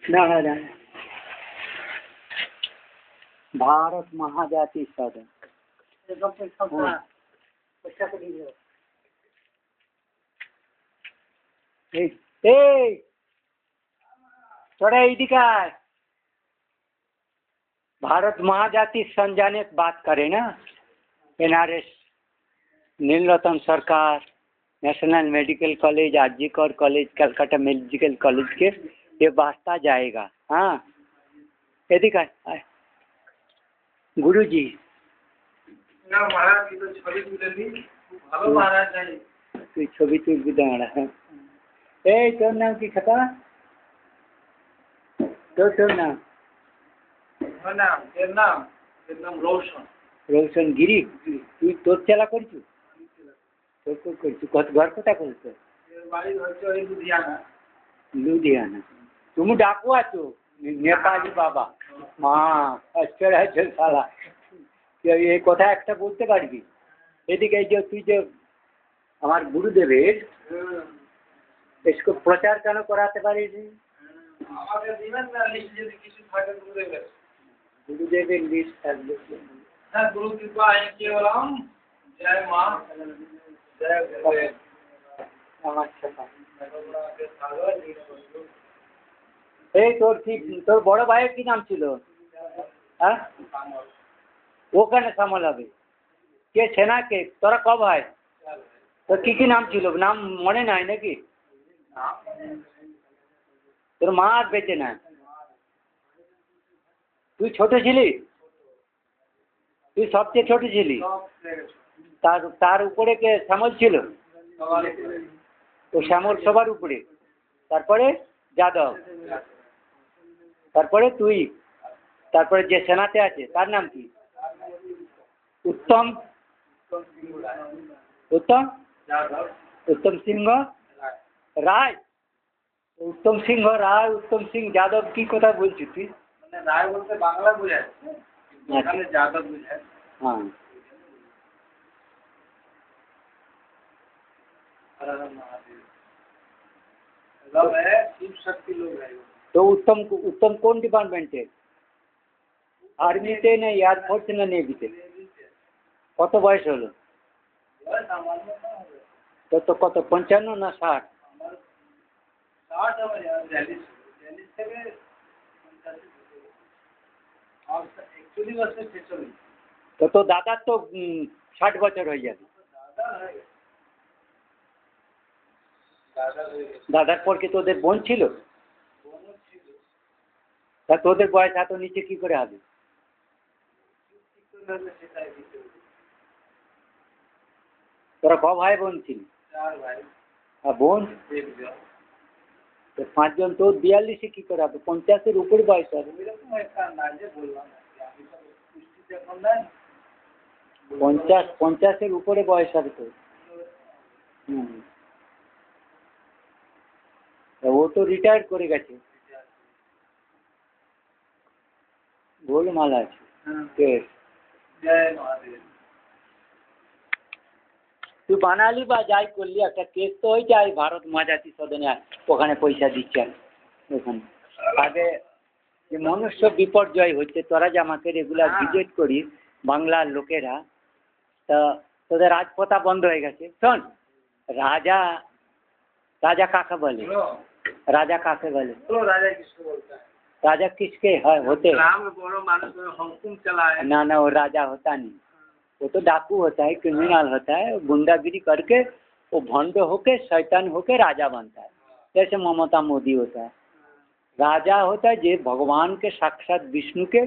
नारायण भारत महाजाति सदन थोड़ा इदिका भारत महाजाति संजाने की बात करें ना, NRS, नीलरतन सरकार, national medical college, RG Kar college, Calcutta medical college के ये वास्ता जाएगा। हाँ यदि का गुरु जी महाराज की तो छवि तुले दी भालो महाराज नहीं তুই ছবি তুলবি দাঁড়া। এই তোর নাম কি খাতা? তোর নাম? এর নাম রৌশন। রৌশন গিরি। তুই তোর চেলা করছু? তোর করছু কত ঘর কোথা করছো? বাড়ি হচ্ছে ওই লুধিয়ানা। লুধিয়ানা। তুমি ডাকু আছো নেপালি বাবা মা আশ্চর্য আছে শালা। এই কথা একটা বলতে পারবি? এদিকে যে তুই যে আমার গুরুদেবের इसको प्रचार কেন করাতে পারিস? আমাকে দিবেন না লিস্ট যদি কিছু থাকে গুরুদেবের? গুরুদেবের লিস্ট থাকবে। হ্যাঁ গুরু কৃপা কেবলম জয় মা জয় গুরুদেব। আমার সাথে এই তোর বড় ভাইয়ের কি নাম ছিল? হ্যাঁ ওখানে সামাল হবে কে সেনা কে? তোরা ক ভাই? তোর কি নাম ছিল? নাম মনে নাই নাকি? তোর মা আর বেঁচে না? তুই ছোট ছিলি? তুই সবচেয়ে ছোট ছিলি? তার উপরে কে শ্যামল ছিল? তো শ্যামল সবার উপরে, তারপরে যাদব, তারপরে তুই, তারপরে যে সেনাতে আছে তার নাম কি? উত্তম উত্তম উত্তম সিংহ রায়। উত্তম সিংহ রায়, উত্তম সিং যাদব কি কথা বলছিস তুই? মানে রায় বলতে বাংলা বোঝায়, এখানে যাদব বোঝায়। হ্যাঁ लोग है शिव शक्ति लोग है। तो उत्तम कौन डिपार्टमेंट है? आर्मीते ना एयरफोर्स ना नेवीते? কত বয়স হলো? তো কত 55 না 60? 60 হবে 40 থেকে 41 বছর 46। তো দাদার তো 60 বছর হয়ে যাবে। দাদার পর কি তোদের বোন ছিল? তা তোদের বয়স এত নিচে কি করে হবে? তোরা ক ভাই বোন ছিলি? 4 ভাই আর বোন? 1 জন। তো 5 জন, তো 42 কি করে হবে? 50-এর উপরে বয়স হবে। এরকম একটা না যে বললাম আমি তো পুষ্টি দেখুন না 50-এর উপরে বয়স হবে তো। ও তো রিটায়ার করে গেছে। গোলমাল আছে। জয় মহাদেব। তুই বানালি বা যাই করলি একটা কেস তো হয়ে যায় ভারত মাজাতি সদনে, ওখানে পয়সা দিচ্ছে ওখানে। আগে যে মনুষ্য বিপর্যয় হচ্ছে, তোরা যে আমাকে রেগুলার ভিজিট করিস বাংলার লোকেরা, তা তোদের রাজপ্রথা বন্ধ হয়ে গেছে। শোন, রাজা কাকে বলে? রাজা কাকে বলে? राजा किसको बोलता है? राजा किसके है होते? ग्राम में बड़ो मानुष में हुकुम चलाए। ना वो राजा होता नहीं, वो तो डाकू होता है, क्रिमिनल होता है, गुंडागिरी करके वो भंड होके शैतान होके राजा बनता है। जैसे ममता मोदी होता है। राजा होता है जो भगवान के साक्षात विष्णु के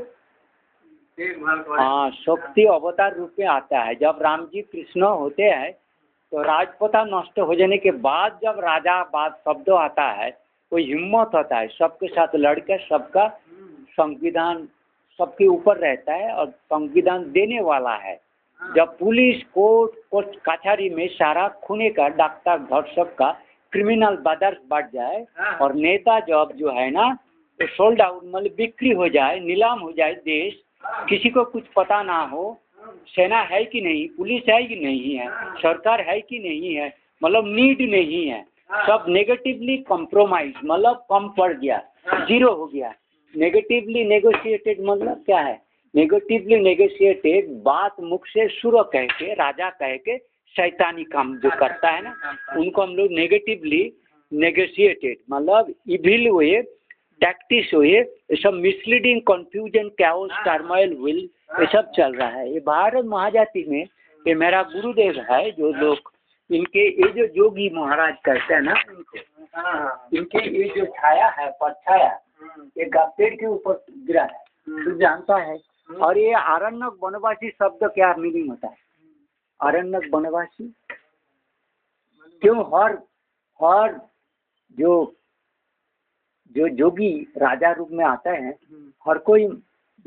हाँ शक्ति अवतार रूप में आता है। जब राम जी कृष्ण होते हैं तो राजप्रथा नष्ट हो जाने के बाद जब राजा बाद शब्द आता है, कोई हिम्मत होता है, सबके साथ लड़कर सबका संविधान सबके ऊपर रहता है और संविधान देने वाला है। जब पुलिस कोर्ट कचहरी में सारा खूने का डॉक्टर धर्षक का क्रिमिनल बदर्स बढ़ जाए और नेता जब जो है ना तो सोल्ड आउट मतलब बिक्री हो जाए, नीलाम हो जाए देश, किसी को कुछ पता ना हो, सेना है कि नहीं, पुलिस है कि नहीं है, सरकार है कि नहीं है, मतलब नीड नहीं है, सब नेगेटिवली कॉम्प्रोमाइज मतलब कम पड़ गया, जीरो हो गया। नेगेटिवली नेगोशिएटेड मतलब क्या है? नेगेटिवली नेगोशिएटेड बात मुख से सुर कह के, राजा कह के शैतानी काम जो करता है ना, उनको हम लोग नेगेटिवली नेगोशिएटेड मतलब इविल वे, टैक्टिस वे, ये सब misleading, confusion, chaos, turmoil, will, ये सब चल रहा है। ये भारत महाजाति में ये मेरा गुरुदेव है, जो लोग इनके ये जो जोगी महाराज कहते हैं ना, इनके ये जो छाया है, परछाया, ये पेड़ के ऊपर गिरा है, तू जानता है। और ये आरण्यक वनवासी शब्द क्या मीनिंग होता है? आरण्यक वनवासी क्यों? हर जो जोगी राजा रूप में आता है, हर कोई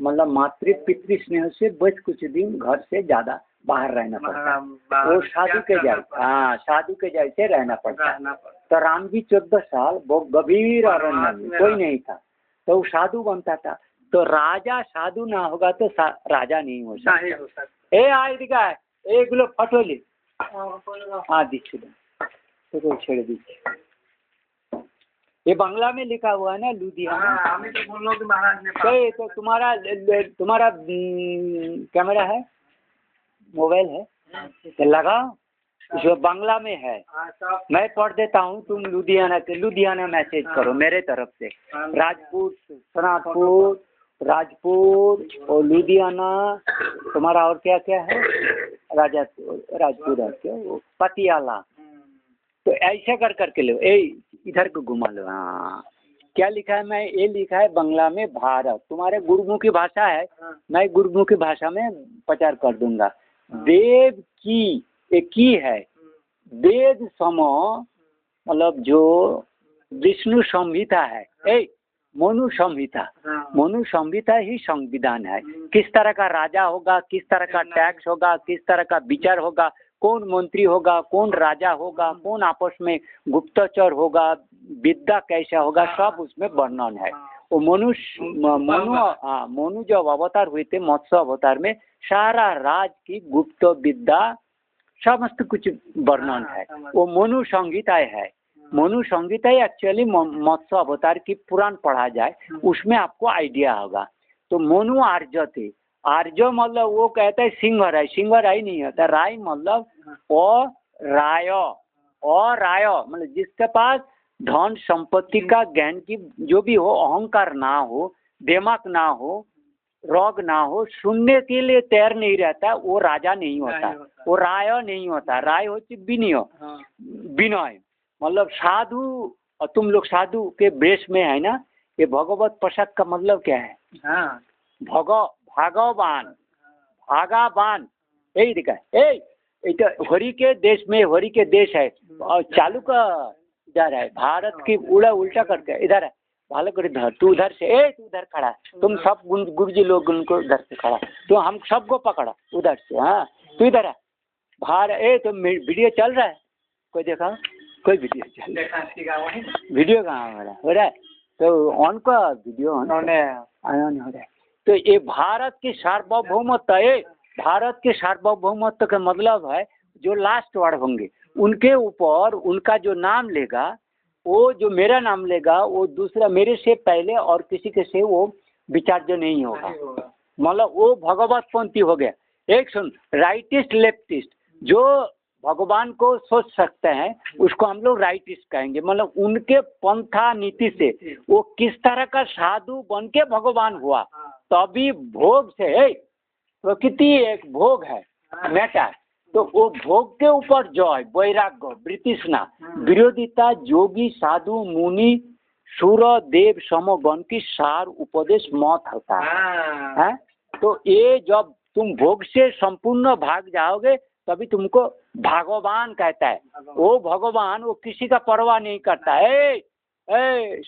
मतलब मातृ पितृ स्नेह से बच कुछ दिन घर से ज्यादा बाहर रहना पड़ता है। वो साधु के जैसे, हाँ, साधु के जैसे रहना पड़ता है। तो राम जी 14 साल वो गंभीर अरण्य में कोई नहीं था, तो वो साधु बनता था। तो राजा साधु ना होगा तो राजा नहीं हो सकता। ए आई दिखा है एक लोग फटोली, हाँ दीजिए तो छेड़ दीजिए। ये बांग्ला में लिखा हुआ है ना, लुधियाना। तो तुम्हारा कैमरा है, मोबाइल है, तो लगाओ, जो बांग्ला में है मैं पढ़ देता हूँ, तुम लुधियाना मैसेज करो मेरे तरफ से। राजपूत, सनातपुर, राजपूत और लुधियाना, तुम्हारा और क्या क्या है? राजपूत है क्या? पतियाला। तो ऐसे करके लो, इधर को घुमा लो। हाँ, क्या लिखा है? मैं ये लिखा है बांग्ला में भारत, तुम्हारे गुरुमुखी भाषा है, मैं गुरुमुखी भाषा में प्रचार कर दूंगा। वेद की एक की है, वेद सम मतलब जो विष्णु संहिता है, मनु संहिता, मनु संहिता ही संविधान है। किस तरह का राजा होगा, किस तरह का टैक्स होगा, किस तरह का विचार होगा, कौन मंत्री होगा, कौन राजा होगा, कौन आपस में गुप्तचर होगा, विद्या कैसा होगा, सब उसमें वर्णन है। वो मनु जब अवतार हुए थे, मत्स्य अवतार में, सारा राज की गुप्त विद्या समस्त कुछ वर्णन है। वो मनु संहिता है। मनु संहिता एक्चुअली मत्स्य अवतार की पुराण पढ़ा जाए, उसमें आपको आइडिया होगा। तो मनु आर्य थे। आर्य मतलब वो कहता है सिंह राय, सिंह राय नहीं होता, राय मतलब राय मतलब जिसके पास धन संपत्ति का ज्ञान की जो भी हो, अहंकार ना हो, दिमाग ना हो, रोग ना हो, सुनने के लिए तैयार नहीं रहता, वो राजा नहीं होता, वो राय नहीं होता। राय होती विनय मतलब साधु। और तुम लोग साधु के वेश में है ना, ये भगवत प्रसाद का मतलब क्या है? भगवान यही दिखा है। हरि के देश में, हरि के देश है, और चालू का इधर है, भारत की उल्टा करके इधर है, भालो कर इधर, तू उधर से, तू उधर खड़ा, तुम सब गुरुजी लोग उनको इधर से खड़ा, तो हम सबको पकड़ा उधर से। हाँ, तू इधर है, तो वीडियो चल रहा है, कोई देखा? कोई वीडियो चल रहा है, वीडियो कहाँ हो रहा है? तो ऑन का वीडियो ऑन हो रहा है। तो ये भारत की सार्वभौमत्व है। भारत के सार्वभौमत्व का मतलब है जो लास्ट वर्ड होंगे उनके ऊपर उनका जो नाम लेगा, वो जो मेरा नाम लेगा, वो दूसरा मेरे से पहले और किसी के से वो विचार्य नहीं होगा। मतलब वो भगवतपंथी हो गया। एक सुन, राइटिस्ट लेफ्टिस्ट जो भगवान को सोच सकते हैं उसको हम लोग राइटिस्ट कहेंगे। मतलब उनके पंथा नीति से वो किस तरह का साधु बन के भगवान हुआ, तभी भोग से, प्रकृति एक भोग है, मैटर, तो वो भोग के ऊपर जय, वैराग्य, वृत्तिष्णा, विरोधिता, जोगी, साधु, मुनि, सुर, देव, समगण की सार उपदेश मत होता है। तो ये जब तुम भोग से संपूर्ण भाग जाओगे तभी तुमको भगवान कहता है। वो भगवान वो किसी का परवाह नहीं करता है।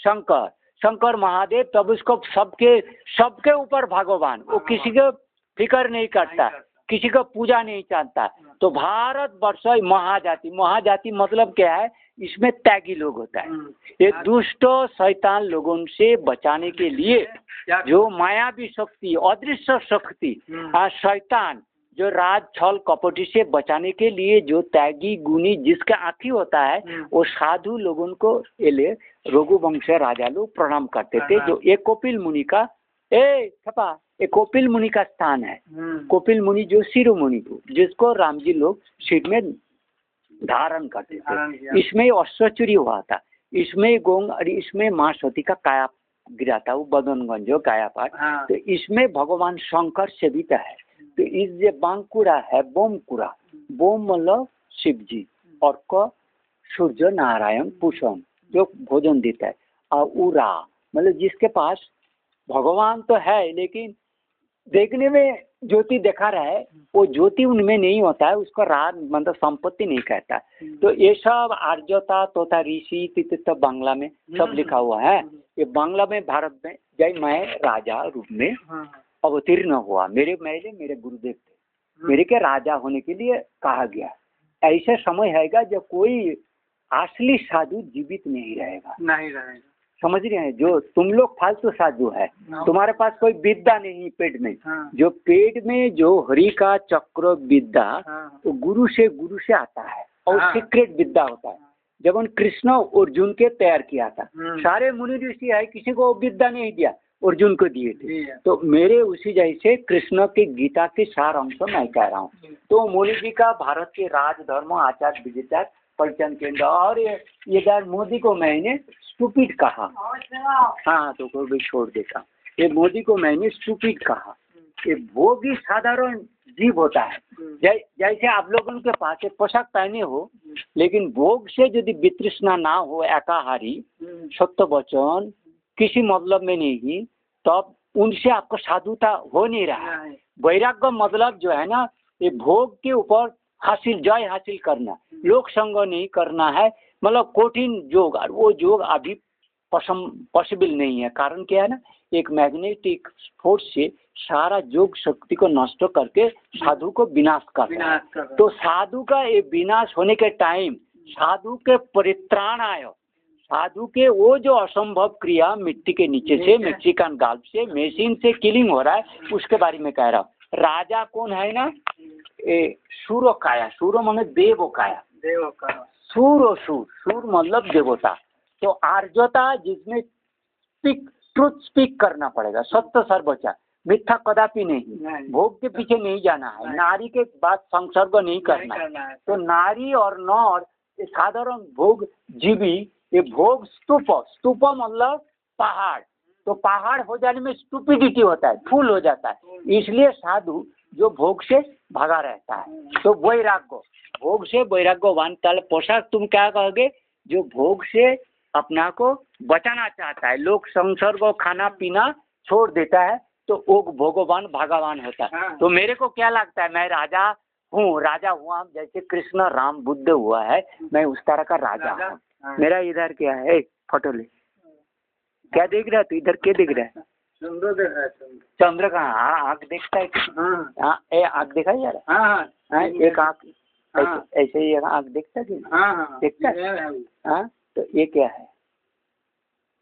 शंकर महादेव, तब उसको सबके ऊपर भगवान, वो किसी को फिक्र नहीं करता, किसी को पूजा नहीं चाहता। तो भारत वर्ष महाजाति मतलब क्या है? इसमें त्यागी लोग होता है। ये दुष्ट शैतान लोगों से बचाने के लिए जो मायावी शक्ति, अदृश्य शक्ति, शैतान जो राज छल कपटी से बचाने के लिए जो त्यागी गुणी जिसका आँखी होता है वो साधु लोगों को ये रघुवंश राजा लोग प्रणाम करते थे। जो एक कोपिल मुनि का एक कोपिल मुनि का स्थान है। कोपिल मुनि जो शिरोमुनि जिसको राम जी लोग सिर में धारण करते थे। इसमें अश्वचूरी हुआ था, इसमें गोंग और इसमें माँ सती का काया गिरा था, वो बदनगंज जो काया पाठ। तो इसमें भगवान शंकर सेवित है। तो इस जो बांकुड़ा है बोमकुड़ा, बोम मतलब शिव जी और क सूर्य नारायण पूषण जो भोजन देता है, और उरा मतलब जिसके पास भगवान तो है लेकिन देखने में ज्योति देखा रहा है, वो ज्योति उनमें नहीं होता है, उसको राज मतलब संपत्ति नहीं कहता। तो ये सब आर्यता तोता ऋषि तित बांग्ला में सब लिखा हुआ है। ये बांग्ला में भारत में जय मैं राजा रूप में अवतीर्ण हुआ। मेरे गुरुदेव थे, मेरे के राजा होने के लिए कहा गया। ऐसा समय हैगा जब कोई असली साधु जीवित नहीं रहेगा। समझ रहे हैं? जो तुम लोग फालतू साधु है, तुम्हारे पास कोई विद्या नहीं पेट में। जो पेट में जो हरि का चक्र विद्या तो गुरु से आता है और सीक्रेट विद्या होता है। जब उन कृष्ण अर्जुन के तैयार किया था, सारे मुनि ऋषि है, किसी को विद्या नहीं दिया, अर्जुन को दिए थे। तो मेरे उसी जैसे कृष्ण की गीता के सार अंश मैं कह रहा हूँ। तो मोदी जी का भारत के राज धर्म आचार विचार परिचय केंद्र, और ये मोदी को मैंने स्टूपिड कहा। हाँ तो कोई भी छोड़ देता। ये मोदी को मैंने स्टूपिड कहा। ये भोग ही साधारण जीव होता है। जैसे आप लोगों के पास एक पोशाक पहने हो, लेकिन भोग से यदि वितृष्णा ना हो, एकाहारी सत्य वचन किसी मतलब में नहीं, तब उनसे आपको साधुता हो नहीं रहा है। वैराग्य मतलब जो है ना, ये भोग के ऊपर जय हासिल करना, लोक संग नहीं करना है। मतलब कठिन योग, और वो योग अभी पॉसिबल नहीं है। कारण क्या है ना, एक मैग्नेटिक फोर्स से सारा योग शक्ति को नष्ट करके साधु को विनाश करना। तो साधु का ये विनाश होने के टाइम साधु के परित्राण आयो, साधु के वो जो असंभव क्रिया मिट्टी के नीचे से मैक्सिकन गाल्फ से मशीन से किलिंग हो रहा है, उसके बारे में कह रहा हूँ। राजा कौन है ना, सूरो काया, सूरो मतलब देव काया, सूर मतलब देवता। तो आर्यता जिसमें ट्रुथ स्पीक करना पड़ेगा, सत्य सर्वोच्च, मिथ्या कदापि नहीं, भोग के पीछे नहीं जाना है, नारी के बाद संसर्ग नहीं करना है। तो नारी और नर साधारण भोग जीवी, ये भोग स्तूप मतलब पहाड़। तो पहाड़ हो जाने में स्टूपिडिटी होता है, फूल हो जाता है। इसलिए साधु जो भोग से भगा रहता है। तो वैराग्य, भोग से वैराग्यवान। ताले पोशाक तुम क्या कहोगे, जो भोग से अपना को बचाना चाहता है, लोग संसर्ग खाना पीना छोड़ देता है, तो वो भोगवान भगवान होता है। तो मेरे को क्या लगता है, मैं राजा हुआ जैसे कृष्ण राम बुद्ध हुआ है, मैं उस तरह का राजा हूँ। मेरा इधर क्या है, फोटो ले, क्या देख रहा है तू, इधर क्या देख रहा है? चंद्र का आँख देखता है? हाँ, आँख देखा यार? हाँ, एक आँख ऐसे ही आँख देखता है, देखता है। हाँ, तो ये क्या है,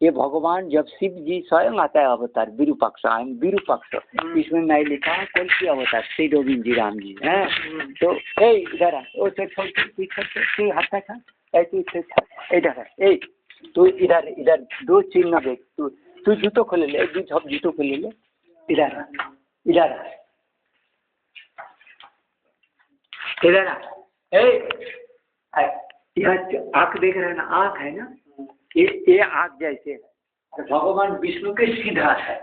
ये भगवान जब शिव जी स्वयं आता है अवतार, विरूपाक्ष, विरूपाक्ष, इसमें मैं लिखा है कौन सी अवतार, श्री गोविंद जी राम जी हैं। तो इधर आ, हाथ था ऐसे इधर है, तो इधर दो चिन्ह देख, तू जूतो खोले ले, जूतो खोले ले, इधर आँख देख रहे हैं ना, आँख है ना, ये आँख जैसे है। भगवान विष्णु के सीधा है,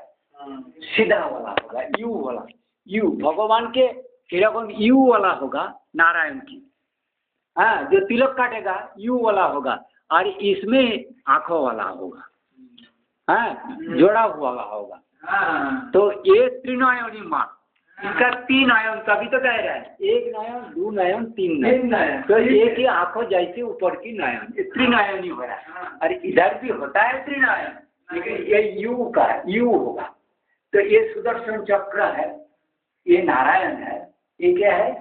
सीधा वाला होगा, यू वाला, यू भगवान के यू वाला होगा, नारायण की। हाँ, जो तिलक काटेगा यू वाला होगा, और इसमें आंखों वाला होगा, हाँ, जोड़ा हुआ होगा। तो ये त्रिनयनी माँ, इनका 3 नयन, तभी तो कह रहा है 1 नयन 2 नयन 3 नयन। तो एक ही आंखों जैसे ऊपर की नयन, त्रिनयनी हो रहा है। और इधर भी होता है त्रिनयन, लेकिन ये यू होगा। तो ये सुदर्शन चक्र है, ये नारायण है, ये क्या है,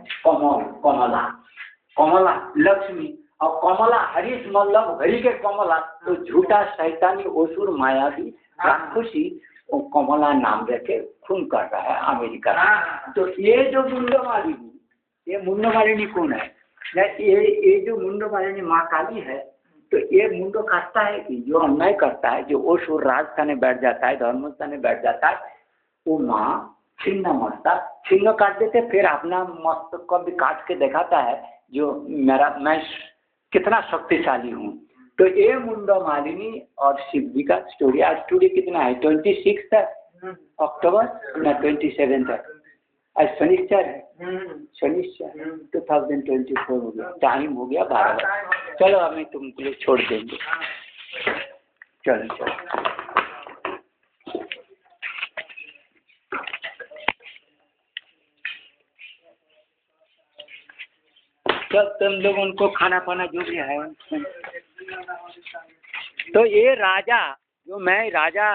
कमला लक्ष्मी। और कमला हरीश मतलब हरि के कमला, तो झूठा शैतानी असुर मायावी राक्षसी वो कमला नाम रखे खून कर रहा है अमेरिका में। हाँ। तो ये जो मुंडमालिनी, ये मुंडमालिनी कौन है? ये जो मुंडमालिनी माँ काली है, तो ये मुंडो काटता है कि जो अन्याय करता है, जो ओष और राजस्थान बैठ जाता है, धर्मस्थान बैठ जाता है, वो माँ छिन्न मस्ता छिन्न काट देते, फिर अपना मस्तक को भी काट के दिखाता है जो मैं कितना शक्तिशाली हूँ। तो ये मुंडमालिनी और शिव जी का स्टोरी। आज टुडे कितना है? 26 अक्टूबर ना 27 है? आज शनिश्चर है, शनिश्चर 2024 हो गया, टाइम हो गया 12। चलो हमें तुमको लिए छोड़ देंगे। चलो चलो। तब तुम लोग उनको खाना पाना जो भी है। तो ये राजा जो मैं राजा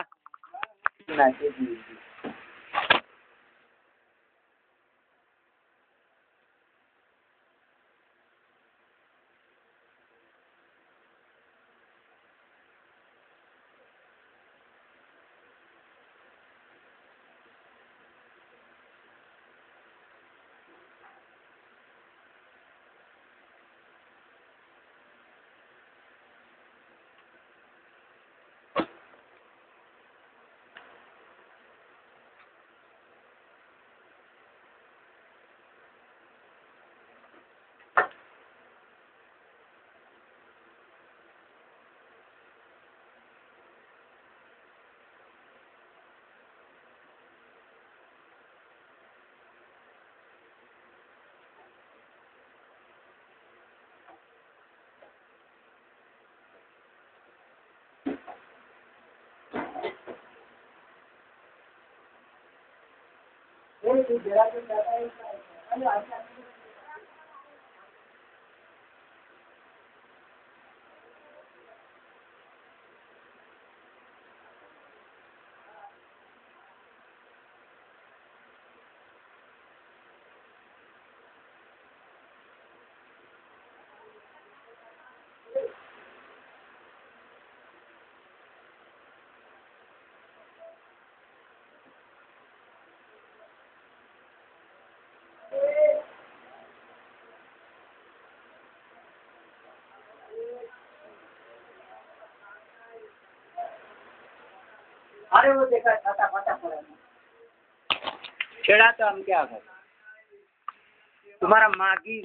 अरे वो देखा छाता फाटा पड़ा छेड़ा तो हम क्या करें? तुम्हारा मागी